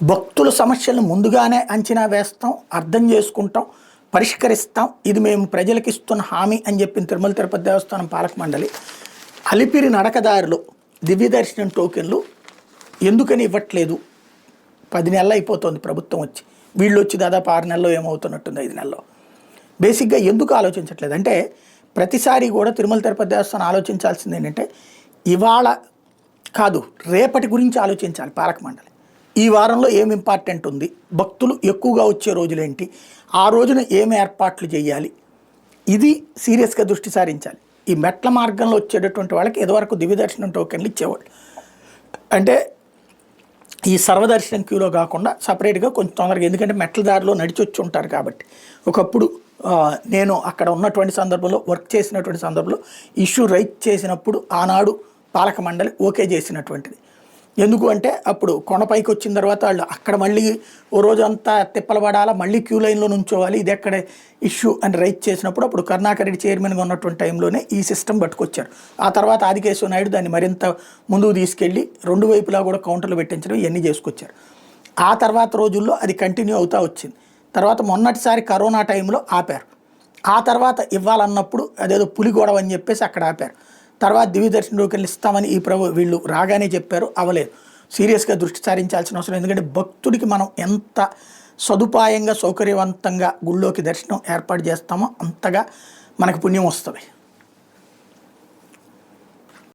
భక్తుల సమస్యలను ముందుగానే అంచనా వేస్తాం, అర్థం చేసుకుంటాం, పరిష్కరిస్తాం. ఇది మేము ప్రజలకు ఇస్తున్న హామీ అని చెప్పిన తిరుమల తిరుపతి దేవస్థానం పాలక మండలి అలిపిరి నడకదారిలో దివ్య దర్శనం టోకెన్లు ఎందుకని ఇవ్వట్లేదు? 10 నెలలు అయిపోతుంది ప్రభుత్వం వచ్చి, వీళ్ళు వచ్చి దాదాపు 6 నెలల్లో ఏమవుతున్నట్టుంది, 5 నెలల్లో. బేసిక్గా ఎందుకు ఆలోచించట్లేదు అంటే, ప్రతిసారి కూడా తిరుమల తిరుపతి దేవస్థానం ఆలోచించాల్సింది ఏంటంటే, ఇవాళ కాదు రేపటి గురించి ఆలోచించాలి పాలక మండలి. ఈ వారంలో ఏం ఇంపార్టెంట్ ఉంది, భక్తులు ఎక్కువగా వచ్చే రోజులేంటి, ఆ రోజున ఏం ఏర్పాట్లు చేయాలి, ఇది సీరియస్గా దృష్టి సారించాలి. ఈ మెట్ల మార్గంలో వచ్చేటటువంటి వాళ్ళకి ఇదివరకు దివ్య దర్శనం టోకెన్లు ఇచ్చేవాళ్ళు. అంటే ఈ సర్వదర్శనం క్యూలో కాకుండా సపరేట్గా కొంచెం తొందరగా, ఎందుకంటే మెట్ల దారిలో నడిచి వచ్చి ఉంటారు కాబట్టి. ఒకప్పుడు నేను అక్కడ ఉన్నటువంటి సందర్భంలో, వర్క్ చేసినటువంటి సందర్భంలో ఇష్యూ రైట్ చేసినప్పుడు ఆనాడు పాలక మండలి ఓకే చేసినటువంటిది. ఎందుకు అంటే అప్పుడు కొండపైకి వచ్చిన తర్వాత వాళ్ళు అక్కడ మళ్ళీ ఓ రోజంతా తిప్పలు పడాలా, మళ్ళీ క్యూ లైన్లో నుంచోవాలి, ఇది ఎక్కడ ఇష్యూ అని రైట్ చేసినప్పుడు అప్పుడు కరుణాకర్ రెడ్డి చైర్మన్గా ఉన్నటువంటి టైంలోనే ఈ సిస్టమ్ పట్టుకొచ్చారు. ఆ తర్వాత ఆదికేశవ నాయుడు దాన్ని మరింత ముందుకు తీసుకెళ్ళి 2 వైపులా కూడా కౌంటర్లు పెట్టించడం ఇవన్నీ చేసుకొచ్చారు. ఆ తర్వాత రోజుల్లో అది కంటిన్యూ అవుతూ వచ్చింది. తర్వాత మొన్నటిసారి కరోనా టైంలో ఆపారు. ఆ తర్వాత ఇవ్వాలన్నప్పుడు అదేదో పులి గొడవ అని చెప్పేసి అక్కడ ఆపారు. తర్వాత దివ్య దర్శన టోకెన్లు ఇస్తామని వీళ్ళు రాగానే చెప్పారు, అవ్వలేదు. సీరియస్గా దృష్టి సారించాల్సిన అవసరం, ఎందుకంటే భక్తుడికి మనం ఎంత సదుపాయంగా సౌకర్యవంతంగా గుళ్ళోకి దర్శనం ఏర్పాటు చేస్తామో అంతగా మనకు పుణ్యం వస్తుంది.